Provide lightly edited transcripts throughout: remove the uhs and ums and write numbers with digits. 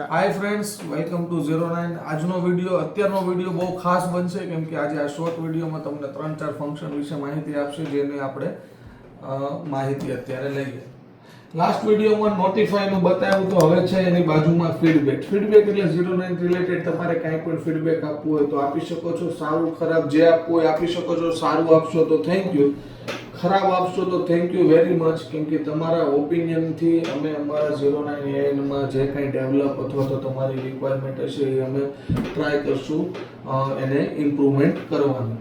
Hi friends, welcome to 09. આજનો video અત્યારનો video બહુ ખાસ બનશે કેમ કે આજે આ શોર્ટ વિડીયોમાં તમને 3-4 ફંક્શન વિશે માહિતી આપશે જેની આપણે માહિતી અત્યારે લઈએ. લાસ્ટ વિડીયોમાં નોટિફાઈનું બતાવ્યું તો હવે છે એની બાજુમાં ફીડબેક એટલે 09 રિલેટેડ તમારે કાંઈ પણ ફીડબેક આપવું હોય તો આપી શકો છો. સારું ખરાબ જે આપવું હોય આપી શકો છો. સારું આપશો તો થેન્ક યુ, ખરાબ આપશો તો થેન્ક યુ વેરી મચ, કેમ કે તમારા ઓપિનિયનથી અમે અમારા 09 એઆઈમાં જે કંઈ ડેવલપ અથવા તો તમારી રિક્વાયરમેન્ટ હશે એ અમે ટ્રાય કરશું એને ઇમ્પ્રુવમેન્ટ કરવાની.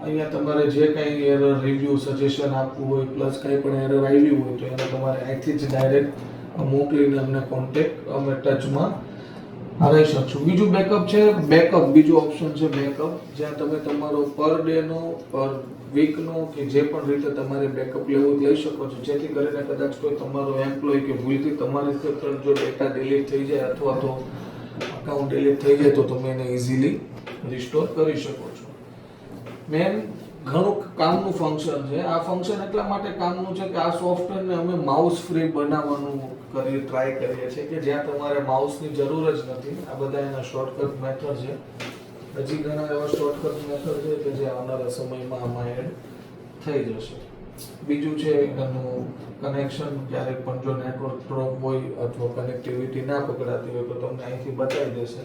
અહીંયા તમારે જે કંઈ એરર રિવ્યૂ સજેશન આપવું હોય પ્લસ કંઈ પણ એરર આવી હોય તો એને તમારે અહીંથી જ ડાયરેક્ટ મોકલીને અમને કોન્ટેક્ટ અમે ટચમાં રહી શકશું. બીજું બેકઅપ છે, બીજું ઓપ્શન છે બેકઅપ, જ્યાં તમે તમારો પર ડેનો પર વીકનો કે જે પણ રીતે તમારે બેકઅપ લેવું લઈ શકો છો, જેથી કરીને કદાચ કોઈ તમારો એમ્પ્લોય કે ભૂલથી તમારી જો ડેટા ડિલીટ થઈ જાય અથવા તો અકાઉન્ટ ડિલીટ થઈ જાય તો તમે એને ઇઝીલી રિસ્ટોર કરી શકો છો. મેન ઘણું કામનું ફંક્શન છે. આ ફંક્શન એટલા માટે કામનું છે કે આ સોફ્ટવેરને અમે માઉસ ફ્રી બનાવવાનું ટ્રાય કરીએ છીએ કે જ્યાં તમારે માઉસની જરૂર જ નથી. આ બધા એના શોર્ટકટ મેથડ છે. હજી ઘણા એવા શોર્ટકટ મેથડ છે કે જે આવનારા સમયમાં આમાં એડ થઈ જશે. બીજું છે એનું કનેક્શન, ક્યારેક પણ જો નેટવર્ક ડ્રોપ હોય અથવા કનેક્ટિવિટી ના પકડાતી હોય તો તમને અહીંથી બતાવી દેશે.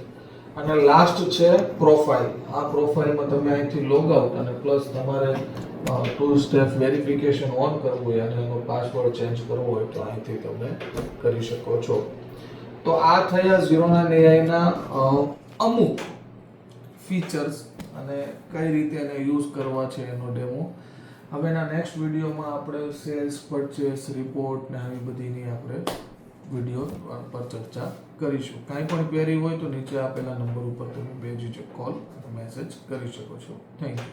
અને લાસ્ટ છે પ્રોફાઇલ. આ પ્રોફાઇલમાં તમે અહીંથી લોગ આઉટ અને પ્લસ તમારે 2 સ્ટેપ વેરિફિકેશન ઓન કરવું હોય અને એનો પાસવર્ડ ચેન્જ કરવો હોય તો અહીંથી તમે કરી શકો છો. તો આ થયા 09 એઆઈના અમુક ફીચર્સ અને કઈ રીતે એને યુઝ કરવા છે એનો ડેમો. હવેના નેક્સ્ટ વિડીયોમાં આપણે સેલ્સ, પરચેસ, રિપોર્ટ ને આવી બધીની આપણે વિડીયો પર ચર્ચા કરીશું. કાંઈ પણ ક્વેરી હોય તો નીચે આપેલા નંબર ઉપર તમે બેઝિક કોલ મેસેજ કરી શકો છો. Thank you.